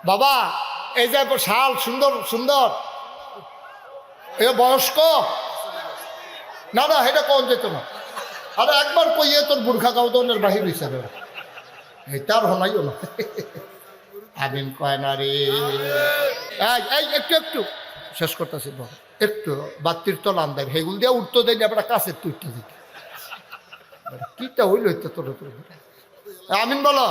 বাবা এই যে শাল সুন্দর সুন্দর, এ বয়স্ক না না এটা কোন যেত না। আরে একবার কইয়ে তোর বুর্খা কাউদনের বাহির হিসাবে এটা আর হনাইও না। আমিন কয় না রে। এই একটু একটু শেষ করতেছি, একটু বাত্তির তো লান দেয় হেগুল দিয়ে উঠতো দেয়নি আপনার কাছে তুইটা দিতে কিটা হইল তোর আমিন বলো।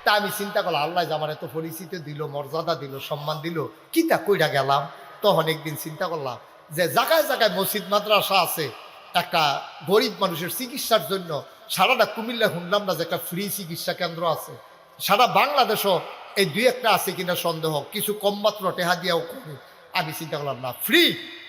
তা আমি চিন্তা করলাম আল্লাহ আমার এত পরিচিতি দিল, মর্যাদা দিল, সম্মান দিল, কিটা কইরা গেলাম। তখন একদিন চিন্তা করলাম যে জায়গায় জায়গায় মসজিদ মাদ্রাসা আছে, একটা গরিব মানুষের চিকিৎসার জন্য সারাটা কুমিল্লা শুনলাম না যে একটা ফ্রি চিকিৎসা কেন্দ্র আছে। সারা বাংলাদেশও এই দুই একটা আছে কিনা সন্দেহ, কিছু কম মাত্র টেহা দিয়াও করে। আমি চিন্তা করলাম না, ফ্রি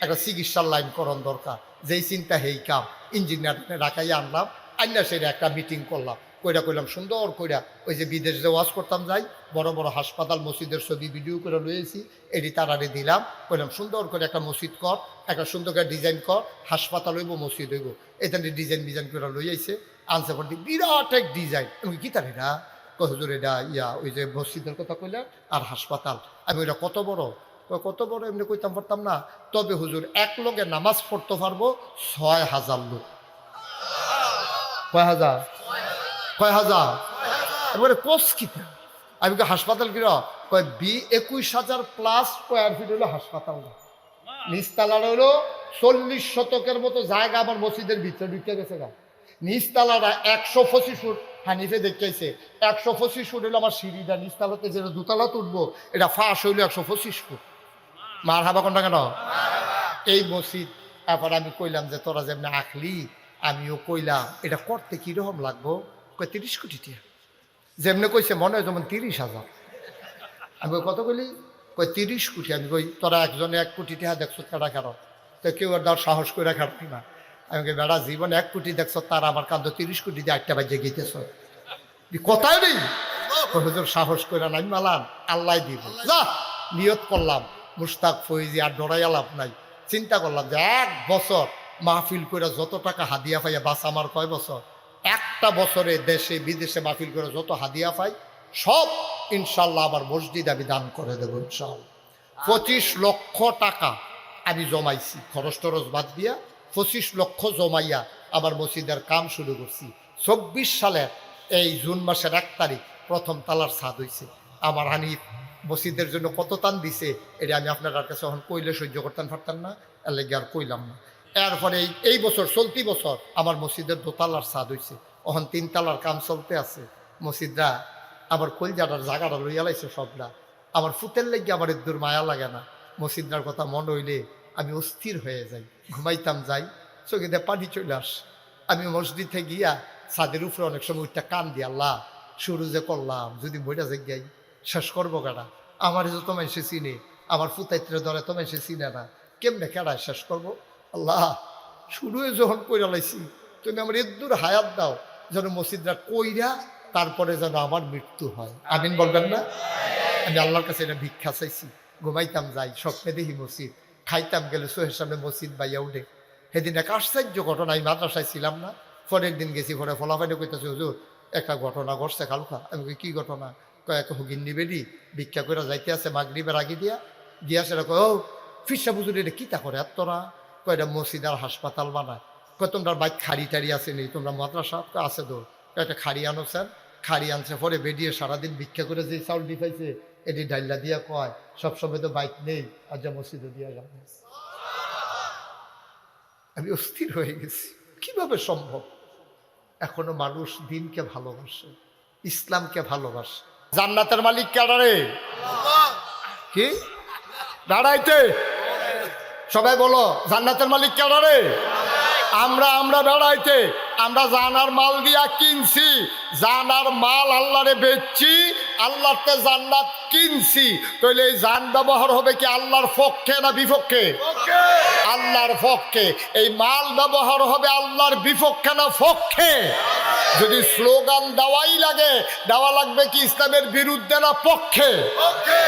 একটা চিকিৎসার লাইন করণ দরকার। যেই চিন্তা হেই কাম ইঞ্জিনিয়ার রাখাই আনলাম, আইনা সেটা একটা মিটিং করলাম, কইরা কইলাম সুন্দর কইরা ওই যে বিদেশ যে ওয়াজ করতাম যাই, বড় বড় হাসপাতাল মসজিদের ছবি ভিডিও করে লইয়েছি, এটি তারারে দিলাম, কইলাম সুন্দর করে একটা মসজিদ কর, একটা সুন্দর করে ডিজাইন কর, হাসপাতাল হইব মসজিদ হইব, এটা ডিজাইন করে লইয়াইছে। আনসার পর বিরাট এক ডিজাইন, আমি কি তার এটা হুজুর এটা ওই যে মসজিদের কথা কইলাম আর হাসপাতাল। আমি ওইটা কত বড় এমনি কইতাম পারতাম না। তবে হুজুর এক লোকে নামাজ পড়তে পারবো ৬,০০০ লোক। কয় হাজার এবারে কোচ কিতা। আমি হাসপাতাল কিনা কয় ২১,০০০ প্লাস স্কোয়ার ফিট হইলো হাসপাতাল। নিচতলার হইলো ৪০ শতকের মতো জায়গা আমার মসজিদের ভিতরে ঢুকে গেছে গা। নিচতলাটা ১২৫ ফুট, হানিফে দেখাইছে ১২৫ ফুট হইলো আমার সিঁড়িটা। নিচতলাতে যেটা দুতলা তুলবো এটা ফাঁস হইলো ১২৫ ফুট। মার হাবা কোনটা কেন এই মসজিদ। তারপর আমি কইলাম যে তোরা যেমনি আঁকলি আমিও কইলাম এটা করতে কিরকম লাগবো। কয় ৩০ কোটি টাকা। যেমনি কইছে মনে হয় যেমন ৩০,০০০। আমি কত কইলি, কয় ৩০ কোটি। আমি কই তোরা একজনে ১ কোটি টাকা দেখছো কেডা কারো, তো কেউ আর ধর সাহস করে খাটবি না। আমি কই বেড়া জীবন ১ কোটি দেখছো, তার আমার কান্দ ৩০ কোটি দিয়ে ৮টা বাজে গিয়েছ কোথায় নেই। হুজুর সাহস করে নাই মালান আল্লাহ দিব। যা নিয়ত করলাম মুস্তাক ফৈজি আর ডরাই আলাপ নাই। চিন্তা করলাম যে ১ বছর মাহফিল করে যত টাকা হাদিয়া পাইয়া বাস আমার কয় বছর, একটা বছরে দেশে বিদেশে মাহফিল করে যত হাদিয়া পাই সব ইনশাল্লাহ আবার মসজিদ আমি দান করে দেবো ইনশাল্লাহ। ২৫ লক্ষ টাকা আমি জমাইছি, খরচ টরচ বাদ দিয়া ২৫ লক্ষ জমাইয়া আবার মসজিদের কাম শুরু করছি। ২৪ সালের এই জুন মাসের ১ তারিখ প্রথম তালার ছাদ হয়েছে। আমার হানিফ মসজিদের জন্য কত টান দিছে এটা আমি আপনার কাছে এখন কইলে সহ্য করতেন পারতাম না, এর লেগে আর কইলাম না। এরপরে এই বছর চলতি বছর আমার মসজিদের দোতলার ছাদ হয়েছে, এখন ৩ তালার কাম চলতে আছে। মসজিদরা আবার কলজাটার জায়গাটা লইয়া লাইছে সবটা। আমার ফুতের লেগে আমার দূর মায়া লাগে না। মসজিদটার কথা মনে হইলে আমি অস্থির হয়ে যাই, ঘুমাইতাম যাই চোখে দিয়ে পানি চলে আস। আমি মসজিদে গিয়া ছাদের উপরে অনেক সময় উঠটা কান দিয়ে আল্লাহ শুরু যে করলাম যদি বইটা জায়গায় শেষ করবো কাটা। আমার যত মানুষে চিনে, আমার ফুতাইত্রে ধরে তো মানুষে চিনে না, কেমনে কেডায় শেষ করবো। আল্লাহ শুরুয়ে যখন কইরা লাইছি তুমি আমার এদূর হায়াত দাও যেন মসজিদরা কইরা তারপরে যেন আমার মৃত্যু হয়। আমিন বলবেন না? আমি আল্লাহর কাছে এটা ভিক্ষা চাইছি। ঘুমাইতাম যাই স্বপ্নে দেখি মসজিদ, খাইতাম গেলে চোখের সামনে মসজিদ বাইয়া উঠে। সেদিন এক আশ্চর্য ঘটনা, আমি মাদ্রাসায় ছিলাম না, পরের দিন গেছি, পরে ফলাফাইনে কইতেছে হুজুর একটা ঘটনা ঘটছে কালকা। আমি কি ঘটনা? কয়েক হুগিন্নি বেডি ভিক্ষা করে যাইতে আছে মাগরিবের আগে দিয়া সেটা কয় ও ফিসা বুঝুর এটা কিতা করে আর তোরা কয়টা মসজিদ আর হাসপাতাল বানায়। কয় তোমরা বাইক খাড়ি টাড়ি আছে নি, তোমরা মাদ্রাসা আছে তো একটা খাড়ি আনো স্যার। খাড়ি আনছে, পরে বেরিয়ে সারাদিন ভিক্ষা করে যে চাউল দি পাইছে এটি ডাইলা দিয়া কয় সবসময় তো বাইক নেই, আর যা মসজিদে দিয়া যাবে। আমি অস্থির হয়ে গেছি, কিভাবে সম্ভব? এখনো মানুষ দিনকে ভালোবাসে, ইসলামকে ভালোবাসে। জান্নাতের মালিক কারারে কি দাঁড়াইতে সবাই বলো, জান্নাতের মালিক কারারে? আমরা বেড়াইতে আমরা জানার মাল দিয়া কিনছি, জানার মাল আল্লাহরে বেচছি, আল্লাহতে জান্নাত কিনছি। তাহলে এই জান ব্যবহার হবে কি আল্লাহর পক্ষে না বিপক্ষে? আল্লাহর পক্ষে। এই মাল ব্যবহার হবে আল্লাহর বিপক্ষে না পক্ষে? যদি স্লোগান দেওয়াই লাগে, দেওয়া লাগবে কি ইসলামের বিরুদ্ধে না পক্ষে?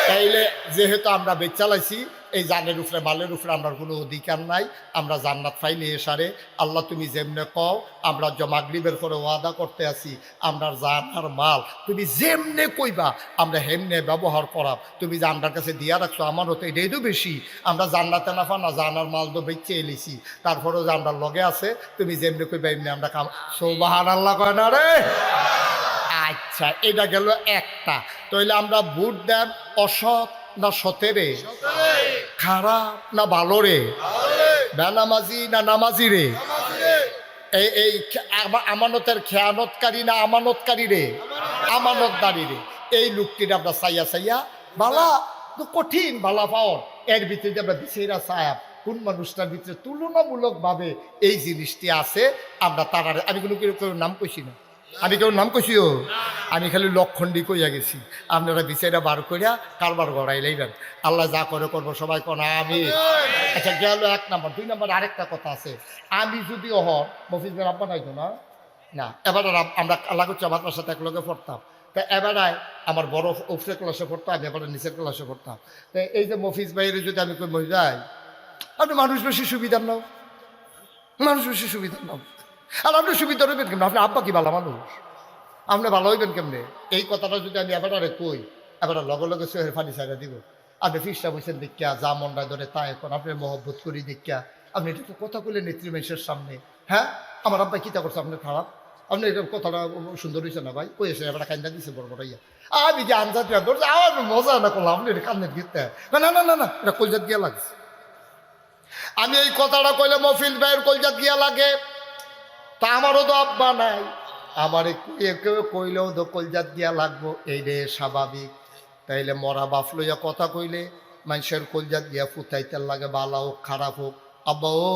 তাইলে যেহেতু আমরা বেচালাইছি এই জানের উপরে মালের উপরে আমরা কোনো অধিকার নাই। আমরা জান্নাত পাইলে এসারে আল্লাহ তুমি যেমনে কও, আমরা মাগরিবের পরে ওয়াদা করতে আছি, আমরা জান আর মাল তুমি যেমনে কইবা আমরা হেমনে ব্যবহার করাব। তুমি যে আমার কাছে দিয়া রাখছো আমারও তো এটাই তো বেশি। আমরা জান্নাতে না না জানার মাল তো বেচে এলিছি, তারপরেও যে আমরা লগে আছে তুমি যেমনি কইবা এমনি আমরা কাম। সুবহানাল্লাহ কয় না রে? আচ্ছা, এটা গেল একটা। তাইলে আমরা ভোট দেব অসৎ না সতেরে, খারাপ না ভালো রে, বেনামাজি না নামাজি রে, এই আমানতের খেয়ানতকারী না আমানতকারী রে, আমানতদারি রে। এই লোকটির আমরা চাইয়া চাইয়া বালা তো কঠিন বালা পাওয়ার, এর ভিতরে আমরা বিশেরা সাহেব কোন মানুষটার ভিতরে তুলনামূলকভাবে এই জিনিসটি আছে আমরা তার। আমি কোনো কেউ নাম কইছি না, আমি কেউ নাম কইছিও, আমি খালি লক্ষণ্ডী কইয়া গেছি। আপনারা বিচাইরা বার করিয়া কারবার গড়াই লাইবেন। আল্লাহ যা করে করবো, সবাই কোন আমি। আচ্ছা গেল 1 নম্বর। 2 নম্বর আরেকটা কথা আছে। আমি যদি মফিজ ভাই আব্বা নাই তো না, না এবার আমরা আল্লাহ করছি আমার সাথে একলগে পড়তাম। তা এবারায় আমার বড় উপরের ক্লাসে পড়তাম, আমি এবার নিচের ক্লাসে পড়তাম। তো এই যে মফিজ ভাইয়ের যদি আমি কই মহি যাই, আপনি মানুষ বেশি সুবিধা নাও, মানুষ বেশি সুবিধা নাও। আর আপনি সুবিধা হইবেন কেমন? আপনি আব্বা কি ভালো মানুষ, আপনি ভালো হইবেন কেমনে? এই কথাটা যদি আমি এবারে কই, এবারে লগে লগে সোহের ফানি সাইডা দিব। আপনি ফিসটা বসেন দেখিয়া, যা মনটা ধরে তা এখন আপনি মহব্বত করি দেখিয়া আপনি এটা তো কথা বলে নেত্রী মানুষের সামনে, হ্যাঁ আমার আব্বা কিতা করছে আপনার খারাপ, আপনি এটা কথাটা সুন্দর হয়েছে না ভাই, কই এসে এবার কান্দা দিছে বড় বড় ইয়া। আমি যে আনজাত ধরছে আমার মজা না করলাম, আপনি এটা কান্দের গীতটা না না না না, এটা কলজাত গিয়া লাগছে। আমি এই কথাটা কইলে মফিল ভাইয়ের কলজাত গিয়া লাগে, তা আমারও তো আব্বা নাই, আমার কেউ কইলেও তো কলজাত গিয়া লাগবো, এই রে স্বাভাবিক। তাইলে মরা বাপ লইয়া কথা কইলে মানুষের কলজাত গিয়া ফুটাইতে লাগে, ভালো হোক খারাপ হোক। আব্বা ও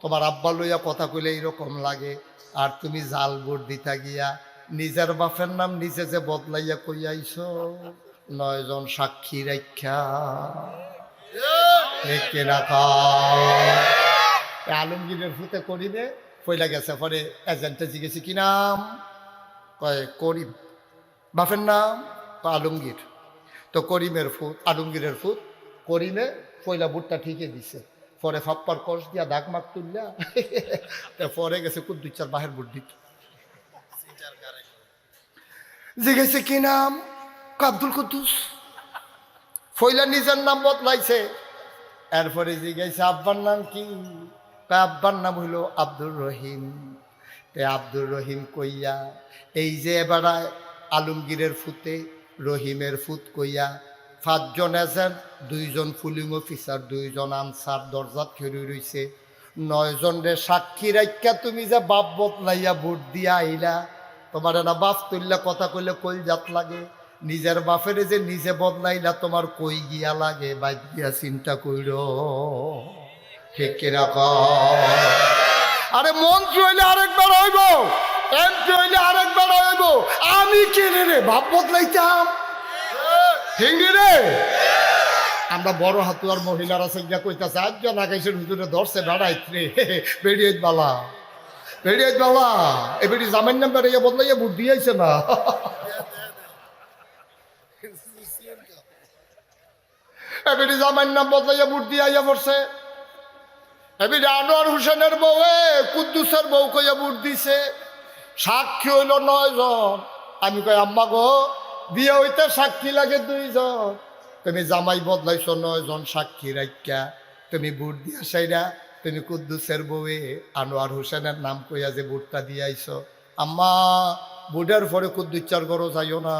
তোমার আব্বা লইয়া কথা কইলে এইরকম লাগে, আর তুমি জাল ভোট দিতা গিয়া নিজের বাপের নাম নিজে যে বদলাইয়া কইয়াইছ, 9 জন সাক্ষী রাখা আলমগীরের ফুতে করিবে পয়লা গেছে। পরে এজেন্টে জিজ্ঞেছি কি নাম, কয় করিম। বাপের নাম আলমগীর। তো করিমের ফুত, আলমগীরের ফুত করিমে পয়লা বুটটা ঠিকই দিছে। পরে ফাপ্পার কষ দিয়া দাগ মাগ তুললা, পরে গেছে কুদ্দুচার বাহের বুট দিত। জিজ্ঞেসে কি নাম, আব্দুল কুদ্দুস। পয়লা নিজের নাম বদলাইছে। এরপরে জিজ্ঞাসা আব্বার নাম কি, আব্বার নাম হইল আব্দুর রহিম। আব্দুর রহিম কইয়া এই যে এবার আলমগীরের ফুতে রহিমের ফুত কইয়া 5 জন এজেন্ট, 2 জন পুলিং অফিসার, 2 জন আনসার দরজাত খেয়ে রইছে। 9 জন রে সাক্ষী রাখিয়া তুমি যে বাপ বদলাইয়া ভোট দিয়া আইলা, তোমার না বাপ তুললা কথা কইলে কই জাত লাগে, নিজের বাপের যে নিজে বদলাইলা তোমার কই গিয়া লাগে, বাইক গিয়া চিন্তা কইর। ঠিক কিনা কয়? আরে মন্ত্রী হইলে আরেকবার হইব, এমপি হইলে আরেকবার হইব, আমি কে রে বাপ বদলাইতাম? ঠিক রে? আমরা বড় হাতুয়ার মহিলারা সঙ্গে কইতাছে একজন আগাইছেন হুজুরে ধরছে বেড়াইত রে, বেরিয়ে বালা বেরিয়ে বালা, এবারে জামাইন নাম্বার ইয়ে বদলাইয়া ভোট দিয়েছে না। এবারে জামাইন নাম বদলাইয়া ভোট দিয়ে আইয়া পড়ছে। এবারে আনোয়ার হোসেনের বউয়ে কুদ্দুসের বউ কইয়া ভোট দিছে। সাক্ষী হইল 9 জন। আমি কই আম্মা গো বিয়ে হইতে সাক্ষী লাগে 2 জন, তুমি জামাই বদলাইছো 9 জন সাক্ষী রাখিয়া, তুমি ভোট দিয়া সাইরা তুমি কুদ্দুসের বউয়ে আনোয়ার হোসেনের নাম কইয়া যে ভোটটা দিয়ে আইছো। আম্মা ভোটের পরে কুদ্দুচার ঘরও যাইও না,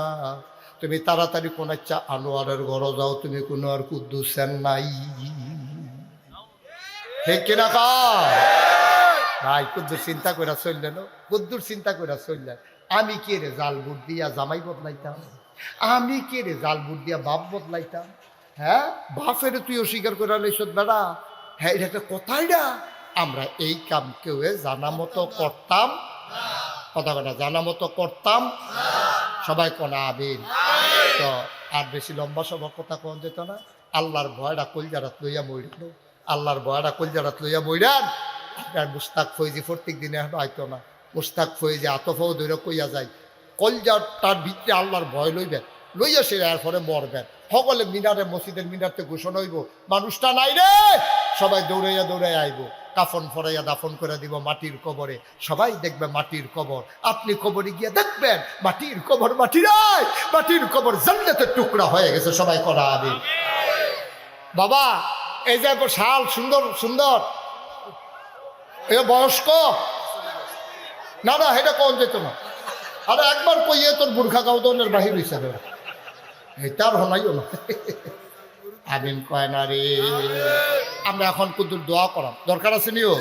তুমি তাড়াতাড়ি কোন ইচ্ছা আনোয়ারের ঘর যাও, তুমি কোনো আর কুদ্দুসের নাই। ঠিক কিনা ভাই? কুদ্দুর চিন্তা করে চললেন, কুদ্দুর চিন্তা করে চললেন। আমি কে রে জাল ভোট দিয়া জামাই বদলাইতাম, আমি কে রে জাল ভোট দিয়া বাপ বদলাইতাম? হ্যাঁ বাপের তুই অস্বীকার করে লইস বেড়া, হ্যাঁ এটা একটা কথাই না। আমরা এই কাম কেউ জানা মতো করতাম, কথা কথা জানা মতো করতাম, সবাই কোনা আবির। তো আর বেশি লম্বা সভা কথা কোন যেত না। আল্লাহর ভয়টা কলজারাত লইয়া মইরাল, আল্লাহর ভয়টা কলজারাত লইয়া মইরান। আপনার মুস্তাক ফৈজি প্রত্যেক দিনে হয়তো না, মুস্তাক ফৈজি আতফাও ধরে কইয়া যায় কলজাটার ভিতরে আল্লাহর ভয় লইবেন, লইয়া সে এরপরে মরবেন। সকলে মিনারে মসজিদের মিনারতে ঘোষণা হইব, মানুষটা নাই রে, সবাই দৌড়াইয়া দৌড়াইয়া আইব, কাফন ফরাইয়া দাফন করে দিব মাটির কবরে। সবাই দেখবে মাটির কবর, আপনি কবরে গিয়ে দেখবেন মাটির কবর, মাটির কবর জান্নাতের টুকরা হয়ে গেছে। সবাই করা আমিন। বাবা এই যে শাল সুন্দর সুন্দর, এ বয়স্ক না না, এটা কোন যেত না। আরে একবার কইয়ে তোর বুর্খা কাউদনের বাহির হইছে রে, এটার হনাইও না। আমিন কয় না রে। আমরা এখন কুদুর দোয়া করাম, দরকার আছে নিও,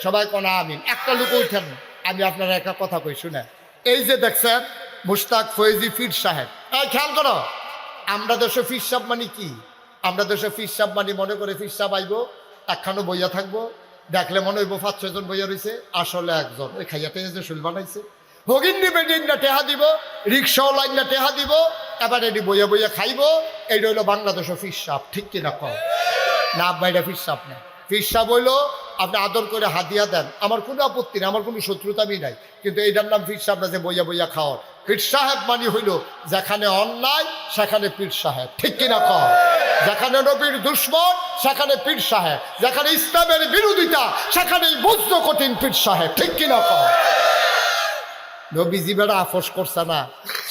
সবাই কনা আমিন। একটা লোক উঠেন, আমি আপনারা একটা কথা কই শুনে। এই যে দেখছেন মুশতাক ফয়েজি পীর সাহেব, এই খেয়াল করো, আমরা দেশে পীর সাহেব মানে কি? আমরা দেশে পীর সাহেব মানে মনে করে পীর সাহেব আইব, একখানো বইয়া থাকবো, দেখলে মনে হইব 5-6 জন বইয়া রয়েছে, আসলে একজন ওই খাইয়াতে যে শুল বানাইছে। হগিন্নি বেডিনটা টেহা দিব, রিক্সাও লাইনটা টেহা দিব, এবার এটি বইয়া বইয়া খাইব। এইটা হইলো বাংলাদেশের পীর সাহেব, ঠিক কিনা কম না? আব্বা এটা পীর সাহেব না। পীর সাহেব হইলো আপনি আদর করে হাতিয়া দেন, আমার কোনো আপত্তি নেই, আমার কোনো শত্রুতামি নাই, কিন্তু এইটার নাম পীর সাহেব না যে বইয়া বইয়া খাওয়ার। পীর সাহেব মানে হইল যেখানে অন্যায় সেখানে পীর সাহেব, ঠিক কিনা কম? যেখানে নবীর দুশ্মন সেখানে পীর সাহেব, যেখানে ইসলামের বিরোধিতা সেখানে বুঝত কঠিন পীর সাহেব, ঠিক কিনা কম? নবীজি বেড়া আফস করছে না,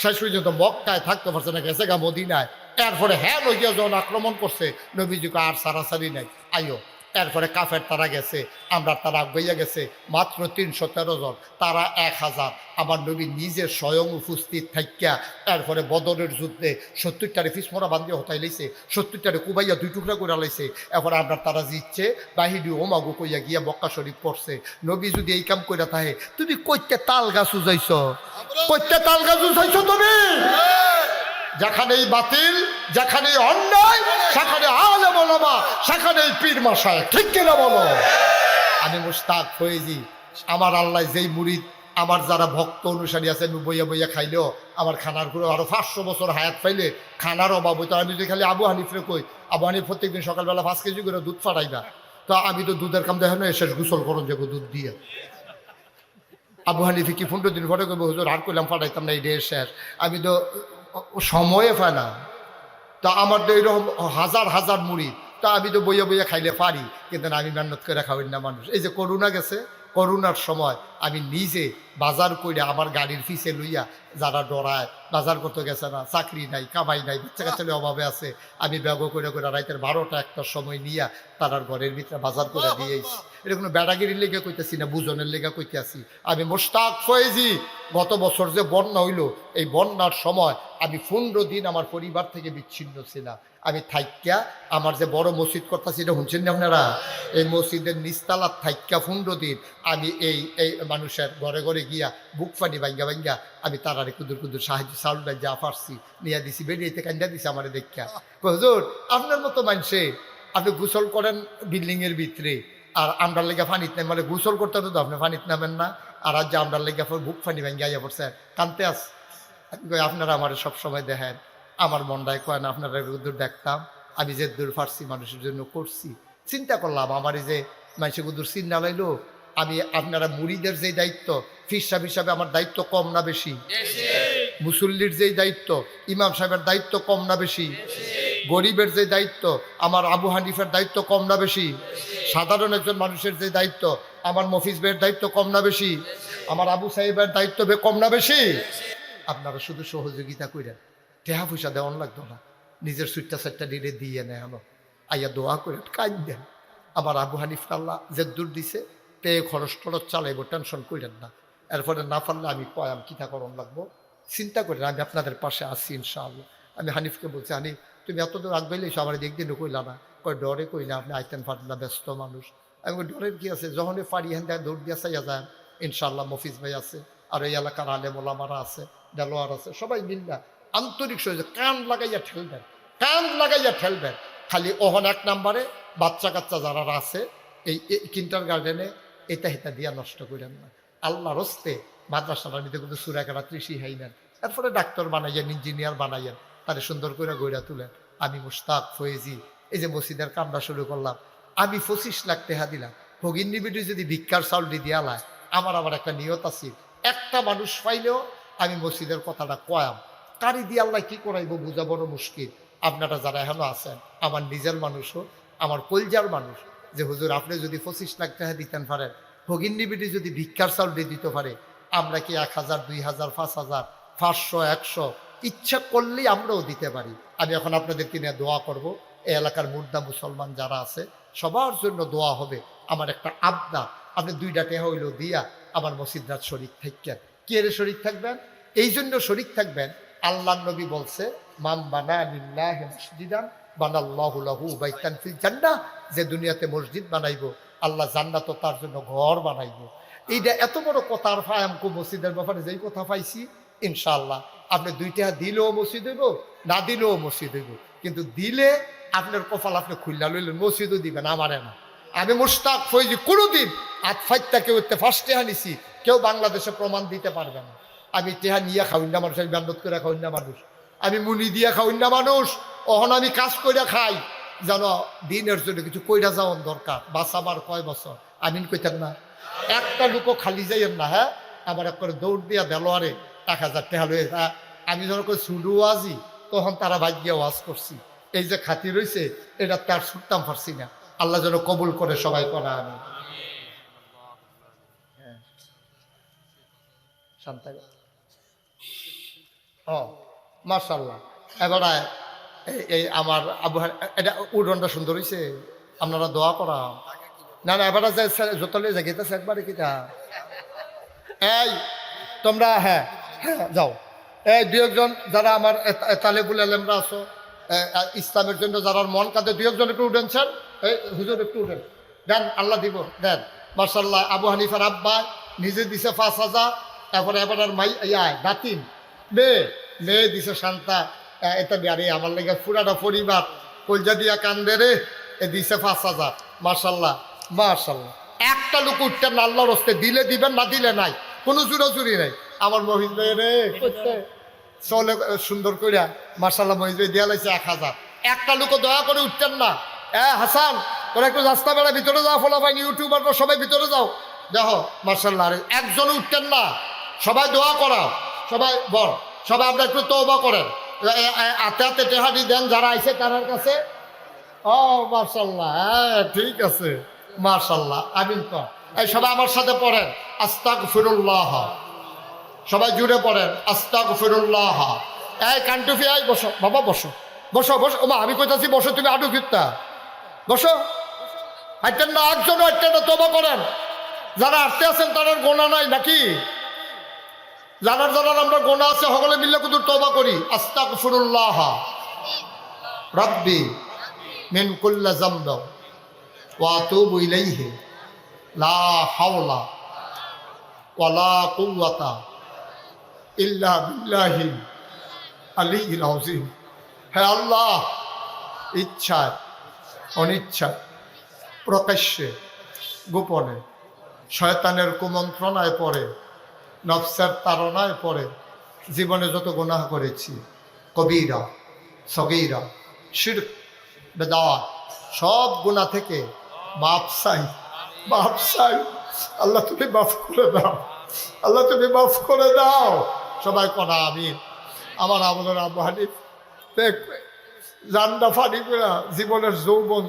শেষ পর্যন্ত মক্কায় থাকতে পারছে না, গেছে গা মদিনায়। এরপরে হ্যাঁ লইয়া যখন আক্রমণ করছে, নবীজিকে আর সারাসারি নাই, আইও। এরপরে কাফের তারা গেছে, আমরা তারা আগাইয়া গেছে, মাত্র 313 জন, তারা 1000। আমার নবী নিজে স্বয়ং উপস্থিত থাকিয়া এরপরে বদরের যুদ্ধে 70টারে ফিসমরা বান্ধিয়া হতাই লাইছে, 70টারে কুবাইয়া 2 টুকরা করে লাইছে। এরপরে আমরা তারা জিতছে, বাহিরি ওমাগু কইয়া গিয়া মক্কা শরীফ পড়ছে। নবী যদি এই কাম কইরা থাকে, তুমি কইতে তাল গাছ উজাইছ, কইতে তাল গাছ উজাইছ তুমি? যেখানেই বাতিল, যেখানেই অন্যায়, সেখানে আলেম ওলামা, সেখানেই পীর মাশায়েখ, ঠিক কিনা বলো? আমি মুশতাক ফয়েজি, আমার আল্লাহ যেই মুরিদ, আমার যারা ভক্ত অনুসারী আছে, আমি বইয়া বইয়া খাইলেও আমার খানার করে আরো 500 বছর হায়াত পাইলে খানার অভাব হইতো। আমি যদি খালি আবু হানিফরে কই, আবু হানিফ প্রত্যেকদিন সকালবেলা 5 কেজি করে দুধ ফাটাইবা, তো আমি তো দুধের কাম দেখে না, শেষ গোসল করুন যাবো দুধ দিয়ে। আবু হানিফে কি 15 দিন পরে করবো, হুজুর আর করলাম ফাটাইতাম না, এই শেষ। আমি তো সময়ে পায় না, তা আমার তো এইরকম হাজার হাজার মুড়ি, তা আমি তো বইয়া বইয়া খাইলে পারি, কিন্তু আমি মেহনত করে খাওয়াই না মানুষ। এই যে করোনা গেছে, করোনার সময় আমি নিজে বাজার করে আমার গাড়ির ফিসে লইয়া, যারা ডরায় বাজার করতে গেছে না, চাকরি নাই, কামাই নাই, বাচ্চা কাচ্চালে অভাবে আছে, আমি ব্যাগ করে করে রাইতের 12টা 1টার সময় নিয়ে তারার ঘরের ভিতরে বাজার করে দিয়েছি। এটা কোনো বেড়াগিরির লেগে কইতেছি না, বুঝনের লেগে কইতে আসি। আমি মুশতাক ফয়েজি, গত বছর যে বন্যা হইল, এই বন্যার সময় আমি 15 দিন আমার পরিবার থেকে বিচ্ছিন্ন ছিলাম। আমি থাইক্যা আমার যে বড় মসজিদ করতেছি, এটা শুনছেন না আপনারা? এই মসজিদের নিস্তালার থাইক্যা 15 দিন আমি এই মানুষের ঘরে ঘরে গিয়া বুক পানি ভাঙ্গা ভাঙ্গা আমি তারারে কুদুর কুদুর সাহায্য চাউলটা যা পারছি নিয়ে দিছি, বেরিয়েতে কান্দা দিছি আমার দেখা। হুজুর আপনার মতো মানুষে আপনি গোসল করেন বিল্ডিংয়ের ভিতরে, আর আমরার লেগে ফানিত নেই, মানে গোসল করতে তো আপনি ফানিত নামেন না, আর আজ যে আমরার লেগে বুক ফানি ভাঙ্গা আইয়া পড়ছে, কানতে আস। আপনারা আমার সবসময় দেখেন, আমার মনটায় কয় না আপনারা দূর দেখতাম, আমি যে দূর ফার্সি মানুষের জন্য করছি। চিন্তা করলাম আমার এই যে মানুষের দূর চিন্তা লাইলো, আমি আপনারা মুড়িদের যে দায়িত্ব, ফির সাহেব হিসাবে আমার দায়িত্ব কম না বেশি? মুসল্লির যেই দায়িত্ব, ইমাম সাহেবের দায়িত্ব কম না বেশি? গরিবের যে দায়িত্ব, আমার আবু হানিফের দায়িত্ব কম না বেশি? সাধারণ একজন মানুষের যে দায়িত্ব, আমার মফিজ ভাইয়ের দায়িত্ব কম না বেশি? আমার আবু সাহেবের দায়িত্ব কম না বেশি? আপনারা শুধু সহযোগিতা করেন, টেহা পয়সা দেওয়ান লাগতো না, নিজের সুইটটা সাইটটা দিলে দিয়ে নেয়, আইয়া দোয়া করে কাজ দেন। আমার আবু হানিফ আল্লাহ যে দূর দিছে, তে খরচ টরচ চালাইব, টেনশন করেন না। এরপরে না পারলে আমি কয়াম কিতা করণ লাগবো, চিন্তা করেন, আমি আপনাদের পাশে আসছি ইনশাআল্লাহ। আমি হানিফকে বলছি, হানিফ তুমি এত দূর আগবাইলে সবার একদিনও কইলা না, কয় ডরে কই না, আপনি আইতেন পারেন না, ব্যস্ত মানুষ। আমি ডরের কি আছে, যখনই পারি হ্যান দেয় দৌড় দিয়া চাইয়া যান, ইনশাআল্লাহ মফিজ ভাই আছে, আর এই এলাকার আলেম ওলামারা আছে, দেলোয়ার আছে, সবাই মিল্লা আন্তরিক সহযোগ, কান লাগাইয়া ঠেলবেন, কান লাগাইয়া ঠেলবেন। খালি ওহন 1 নম্বরে বাচ্চা কাচ্চা যারা আছে এই কিন্টার গার্ডেনে, এটা হেতা দিয়া নষ্ট করেন না। আল্লাহর হস্তে মাদ্রাসাটার ভিতরে কিন্তু সূরা কারাত্রি শিখাই নেন, এরপরে ডাক্তার বানাইয়েন, ইঞ্জিনিয়ার বানাইয়েন, তারে সুন্দর করে গইরা তুলেন। আমি মুশতাক ফয়েজি এই যে মসজিদের কামটা শুরু করলাম, আমি 25 লাখ টাকা দিলাম। ভগিন নিবিটি যদি ভিক্ষার চাউল দিয়া লায়, আমার আবার একটা নিয়ত আছে, একটা মানুষ পাইলেও আমি মসজিদের কথাটা কয়াম, কারি দিয়ে আল্লাহ কি করাইব বোঝা বড় মুশকিল। আপনারা যারা এখনো আছেন, আমার নিজের মানুষও, আমার কলজার মানুষ, যে হুজুর আপনি যদি 25 লাখ টাকা দিতেন পারেন, ভগিনী বিটি যদি ভিক্ষার চাউল দিয়ে দিতে পারে, আমরা কি 1000, 2000, 5000, 500, 100 ইচ্ছা করলেই আমরাও দিতে পারি। আমি এখন আপনাদেরকে নিয়ে দোয়া করব। এই এলাকার মুর্দা মুসলমান যারা আছে সবার জন্য দোয়া হবে। আমার একটা আবদার, আপনি 2টা টাকা হইলেও দিয়া আমার মসজিদরাত শরীক থাকবেন। কি এর শরীক থাকবেন? এই জন্য শরীক থাকবেন, আল্লাহ নবী বলছে, মাম বানা লিল্লাহি মসজিদান বানাল্লাহু লাহু বাইতান ফিল জান্নাহ, যে দুনিয়াতে মসজিদ বানাইবো আল্লাহ জান্নাত তার জন্য ঘর বানাইবো। এইটা এত বড় কথা। আর ফায়ামকু মসজিদের ব্যাপারে যেই কথা পাইছি, ইনশাআল্লাহ আপনি 2 টাকা দিলেও মসজিদ হইব, না দিলেও মসজিদ হইব। কিন্তু দিলে আপনার কপাল আপনি খুললা লইলেন, মসজিদও দিবেন, আমারে না। আমি মুশতাক ফৈজি কোনোদিন আতফাইতটা কেউ ফার্স্ট টেহা নিছি, কেউ বাংলাদেশে প্রমাণ দিতে পারবে না। আমি টেহা নিয়ে খাওয়াই না মানুষ, আমি বান্ডত করে খাওয়াই না মানুষ, আমি মুনি দিয়ে খাওয়াই না মানুষ। অহন আমি কাজ কইরা খাই, জানো দিনের জন্য কিছু কইরা যাওয়ার দরকার। বাঁচাবার কয় বছর আমিন কইতেন না, একটা লুকো খালি যাইয়েন না। হ্যাঁ, আবার এক করে দৌড় দিয়া বেলোয়ারে 1000 টাকা লয়ে। হ্যাঁ, আমি যখন করে শুরু ওয়াজি, তখন তারা ভাগ্যে ওয়াজ করছি। এই যে খাতি রয়েছে, এটা তার ছুটতাম পারছি না। আল্লাহ যেন কবুল করে সবাই করা। আমি শান্ত ও মাশাআল্লাহ। এবারে এই আমার আবু, এটা উডনটা সুন্দর হয়েছে, আপনারা দোয়া করা। না না, এবারে যে যতলে জায়গাতেছে একবারে কিটা। এই তোমরা হ্যাঁ হ্যাঁ যাও। এই 2-1 যারা আমার তালেবুল আলেমরা আছো, ইসলামের জন্য যারা মন কাঁদে, 2-1 একটু উঠেন স্যার। এই হুজুর একটু উঠেন, দেন আল্লাহ দিব, দেন। মাশাআল্লাহ, আবু হানিফার আব্বা নিজে দিছে 5000, তারপরে এবার আর মাই দাতিন মেয়ে দিছে শান্তা। এটা আরে আমার লেগে পুরাটা পরিবার কলজা দিয়া কান্দে রে, এ দিছে 5000। মাশাআল্লাহ মাশাআল্লাহ। একটা লোক উঠতেন না, আল্লাহর হস্তে দিলে দিবেন, না দিলে নাই, কোনো জুড়ি নাই। আমার মহিজ ভাই রে চলে সুন্দর কইরা মাশাআল্লাহ, মহিজ ভাই দিয়া লাইছে 1000। একটা লোক দয়া করে উঠতেন না। হাসান, তোরা একটু রাস্তা বেড়া ভিতরে যাও, ফলা পাইনি ইউটিউবাররা সবাই ভিতরে যাও, দেখো মাশাআল্লাহ। আরে একজন উঠতেন না, সবাই দোয়া করা, সবাই বল, সবাই আপনার একটু তওবা করেন। হাতে হাতে টেহাটি দেন যারা আইছে তার কাছে। ও মাশাআল্লাহ, হ্যাঁ ঠিক আছে মাশাআল্লাহ। আমিন কর। এই সবাই আমার সাথে পড়েন, আস্তাগফিরুল্লাহ। সবাই জুড়ে পড়েন, আস্তাগফিরুল্লাহ। এই কান্টুফি, আই বসো বাবা, বসো বসো বসো। ওমা আমি কইতাছি বসো, তুমি আডু ফিরতা বসো। হাঁটতেন না, একজন হাঁটতেন না, তওবা করেন। যারা হাঁটতে আছেন তাদের গোনা নাই নাকি? যারা আমরা গোনা আছে সকলে মিললে কিন্তু তওবা করি। আস্তাগফিরুল্লাহ রাব্বি মিন কুল্লি যামব ওয়া আতুবু ইলাইহি লা হাওলা ওয়ালা কুওয়াতা ইল্লা বিল্লাহিল আলিয়্যিল আযীম। হে আল্লাহ, ইচ্ছায় অনিচ্ছায়, প্রকাশ্যে গোপনে, শয়তানের কুমন্ত্রণায় পড়ে, নফসের তাড়নায় পড়ে জীবনে যত গুনাহ করেছি, কবিরা সগীরা শিরক বেদাত, সব গুনাহ থেকে মাফ চাই, মাফ চাই। আল্লাহ তুমি মাফ করে দাও, আল্লাহ তুমি মাফ করে দাও। সবাই করা আমিন। আমার আমাদের আবু হানিফ জান্ডা ফানি করে জীবনের যৌবন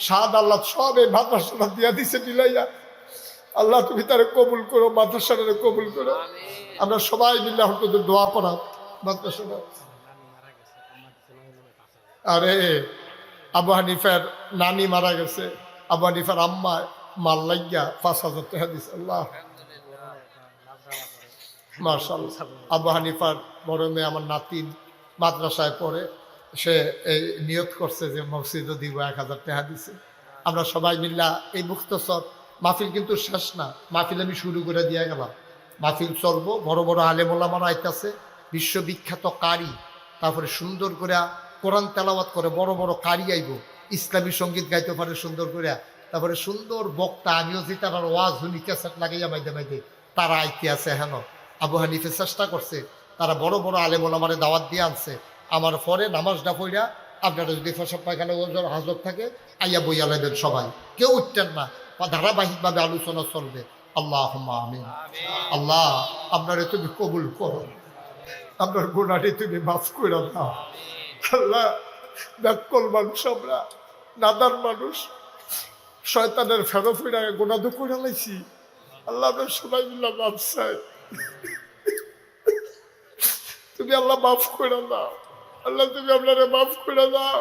স্বাদ আল্লাহ সব এই মাদ্রাসাটা দিয়া দিছে মিলাইয়া। আল্লাহ তুমি তার কবুল করো, মাদ্রাসাটা কবুল করো। আমরা সবাই মিলে হয়তো দোয়া করা মাদ্রাসাটা। আরে আবু হানিফার নানি মারা গেছে, আবু হানিফার আম্মা মাল লাগিয়া 5000 টাকা দিছে। আল্লাহ মাশাআল্লাহ। আবু হানিফার বড় মেয়ে আমার নাতিন মাদ্রাসায় পড়ে, সে এই নিয়ত করছে যে মসজিদও দিব, 1000 টাকা দিছে। আমরা সবাই মিল্লা এই মুখতসর মাহফিল কিন্তু শেষ না, মাহফিল আমি শুরু করে দিয়ে গেলাম। মাহফিল চলবো, বড় বড় আলেম ওলামারা আইতাছে, বিশ্ববিখ্যাত কারি, তারপরে সুন্দর করে কোরআন তেলাওয়াত করে বড় বড় কারি আইব, ইসলামী সঙ্গীত গাইতে পারে সুন্দর করে, তারপরে সুন্দর বক্তা, আমিও যে তার ওয়াজ শুনি ক্যাসেট লাগাইয়া মাইদে মাইদে তারা আইতে আছে। হেন আবু হানিফে চেষ্টা করছে, তারা বড় বড় আলেম ওলামারে দাওয়াত দিয়ে আনছে। আমার পরে নামাজটা পড়া আপনারা যদি ফসব পায়খানা হাজত থাকে আইয়া বইয়া লাগবেন, সবাই কেউ উঠতেন না, ধারাবাহিকভাবে আলোচনা চলবে। আল্লাহুম্মা আমিন। আল্লাহ আপনারে তুমি কবুল করো। আমরা গুনাহটি তুমি মাফ করে দাও আল্লাহ। ব্যাকল মানুষ আমরা, নাদার মানুষ, শয়তানের ফেরো ফিরা গুনাহ তো করে লাইছি আল্লাহ। আমরা সবাই মিলে মাফ চাই, তুমি আল্লাহ মাফ করে দাও আল্লাহ, তুমি আপনারা মাফ করে দাও।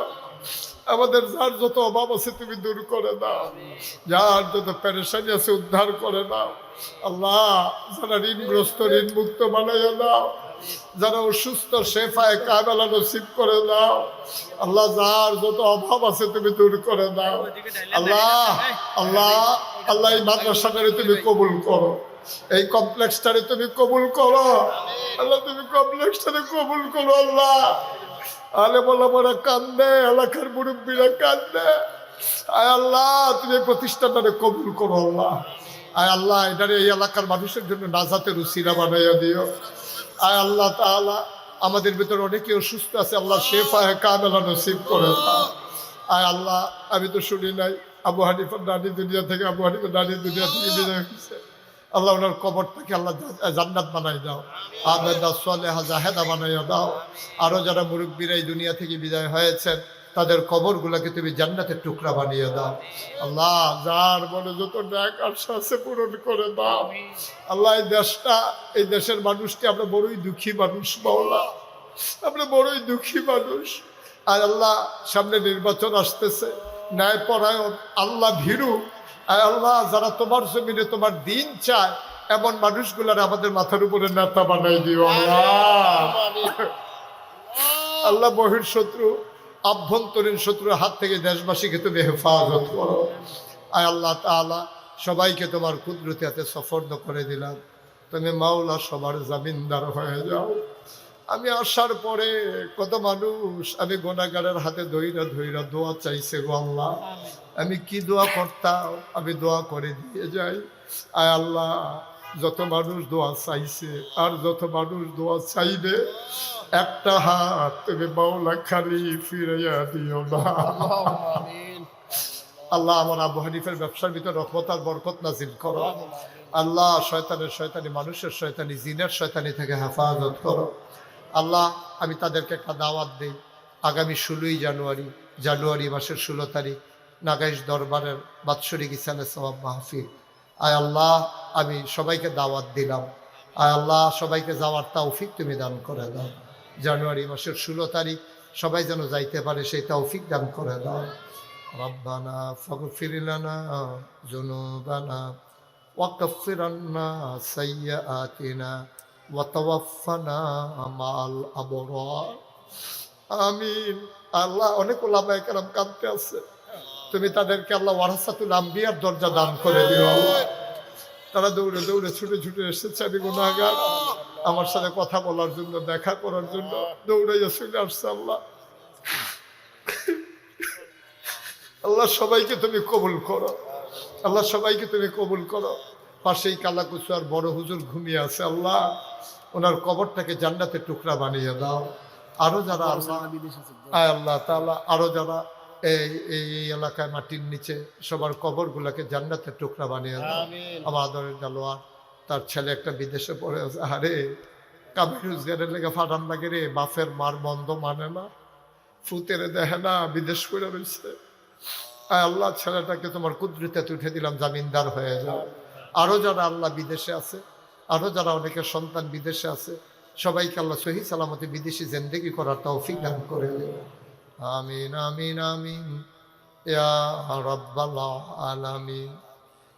আমাদের যার যত অভাব আছে তুমি দূর করে দাও, যার যত পেরেশানি আছে উদ্ধার করে দাও আল্লাহ। যারা ঋণগ্রস্ত ঋণ মুক্ত বানাইয়া দাও, যারা অসুস্থ শেফায়ে কামেলা নসিব করে দাও আল্লাহ। যার যত অভাব আছে তুমি দূর করে দাও আল্লাহ। আল্লাহ আল্লাহ এই মাদ্রাসাটারে তুমি কবুল করো, এই কমপ্লেক্সটারে তুমি কবুল করো আল্লাহ, তুমি কমপ্লেক্সটারে কবুল করো আল্লাহ। আলে বলা বড় কান্দে, এলাকার মুরব্বীরা কান্দে, আয় আল্লাহ তুমি প্রতিষ্ঠানটারে কবুল করো আল্লাহ। আয় আল্লাহ এটারে এই এলাকার মানুষের জন্য নাজাতের উসিলা বানাইয়া দিও। আয় আল্লাহ তাআলা আমাদের ভিতরে অনেকে অসুস্থ আছে আল্লাহ, শেফায়ে কামেলা নসিব করে দাও। আয় আল্লাহ আমি তো শুনি নাই আবু হানিফার নানি দুনিয়া থেকে, আবু হানিফার নানি দুনিয়া থেকে বিদায় হয়েছে আল্লাহ। ওনার কবরটাকে আল্লাহ জান্নাত বানাই দাও, আবেদা সালেহা জাহেদা বানাইয়া দাও। আরও যারা মুরব্বীরা এই দুনিয়া থেকে বিদায় হয়েছেন তাদের কবরগুলোকে তুমি জান্নাতের টুকরা বানিয়ে দাও আল্লাহ। যার মনে যত ন্যাক আশা আছে পূরণ করে দাও আল্লাহ। এই দেশটা, এই দেশের মানুষটি আমরা বড়ই দুঃখী মানুষ মাওলা, আমরা বড়ই দুঃখী মানুষ। আর আল্লাহ সামনে নির্বাচন আসতেছে, ন্যায় পরায়ণ আল্লাহ ভীরু আর আল্লাহ যারা তোমার জমিনে তোমার দিন চায় এমন মানুষগুলার আমাদের মাথার উপরে নেতা বানাই দিও আল্লাহ। আল্লাহ বহির শত্রু আভ্যন্তরীণ শত্রুর হাত থেকে দেশবাসীকে তুমি হেফাজত করো। আয় আল্লাহ তাআলা সবাইকে তোমার কুদরতি হাতে সফর্দ করে দিলাম, তুমি মাওলা সবার জামিনদার হয়ে যাও। আমি আসার পরে কত মানুষ আমি গুনাহগারের হাতে ধইরা ধইরা দোয়া চাইছে গো আল্লাহ। আমি কি দোয়া করতাম, আমি দোয়া করে দিয়ে যাই। আয় আল্লাহ যত মানুষ দোয়া চাইছে আর যত মানুষ দোয়া চাইবে, একটা হাত তুমি মাওলা খালি ফিরাইয়া দিও না আল্লাহ। আমার আবু হানিফের ব্যবসার ভিতর রহমত আর বরকত নাজিল করো আল্লাহ। শয়তানের শয়তানি, মানুষের শয়তানি, জিনের শয়তানি থেকে হেফাজত করো আল্লাহ। আমি তাদেরকে একটা দাওয়াত দিই, আগামী 16ই জানুয়ারি মাসের 16 তারিখ নাগাইশ দরবারের বাৎসরিক ইসানে সওয়াব মাহফিল। আয় আল্লাহ আমি সবাইকে দাওয়াত দিলাম, আয় আল্লাহ সবাইকে যাওয়ার তৌফিক তুমি দান করে দাও। জানুয়ারি মাসের 16 তারিখ সবাই যেন যাইতে পারে সেই তৌফিক দান করে দাও। রব্বানা ফাগফির লানা যুনুবানা ওয়া কাফির আন্না সাইয়্যাতিনা ওয়া তাওয়াফানা মাল আবরার। আমিন। আল্লাহ অনেক উলামায়ে কেরাম কাঁদতে আছে, তুমি তাদেরকে আল্লাহ ওয়ারাসাতুল আম্বিয়ার দরজা দান করে দিও আল্লাহ। তারা দৌড়ে দৌড়ে ছুটে ছুটে এসেছে, আমি গুনাহগার, আমার সাথে কথা বলার জন্য, দেখা করার জন্য দৌড়াইয়া চলে আসছে আল্লাহ। আল্লাহ সবাইকে তুমি কবুল করো আল্লাহ, সবাইকে তুমি কবুল করো। পাশেই কালাকুচুয়ার বড় হুজুর ঘুমিয়ে আছে আল্লাহ, ওনার কবরটাকে জান্নাতের টুকরা বানিয়ে দাও। আরো যারা আল্লাহ আয় আল্লাহ তাআলা আরো যারা এই এলাকায় মাটির নিচে সবার কবরগুলোকে জান্নাতের টুকরা বানিয়ে দাও। আমার আদরের জালোয়ার তার ছেলে একটা বিদেশে পড়ে আছে, আরে কাবির রোজগারের লেগে ফাটান লাগে রে, বাপের মার বন্ধ মানে না, ফুতেরে দেখে না, বিদেশ করে রয়েছে। আয় আল্লাহ ছেলেটাকে তোমার কুদরতে উঠে দিলাম, জামিনদার হয়ে যাও। আরো যারা আল্লাহ বিদেশে আছে, আরো যারা অনেকের সন্তান বিদেশে আছে, সবাইকে আল্লাহ সহি সালামতে বিদেশি জিন্দেগি করার তৌফিক দান করে দেবে। আমিন আমিন আমিন ইয়া রাব্বাল আলামিন।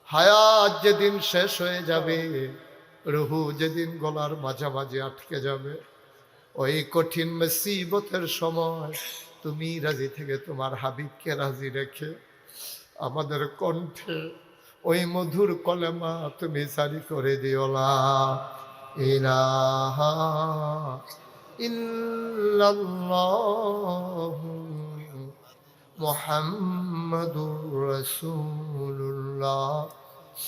হায়াত যেদিন শেষ হয়ে যাবে, রুহু যেদিন গলার মাঝামাঝি আটকে যাবে, ওই কঠিন মুসিবতের সময় তুমি রাজি থেকে তোমার হাবিবকে রাজি রেখে আমাদের কণ্ঠে ওই মধুর কলেমা তুমি জারি করে দিও লা ইলাহা ইল্লাল্লাহু মুহাম্মাদুর রাসূলুল্লাহ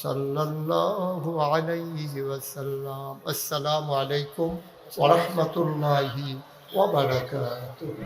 সাল্লাল্লাহু আলাইহি ওয়াসাল্লাম। আসসালামু আলাইকুম ওয়া রাহমাতুল্লাহি ওয়া বারাকাতুহু।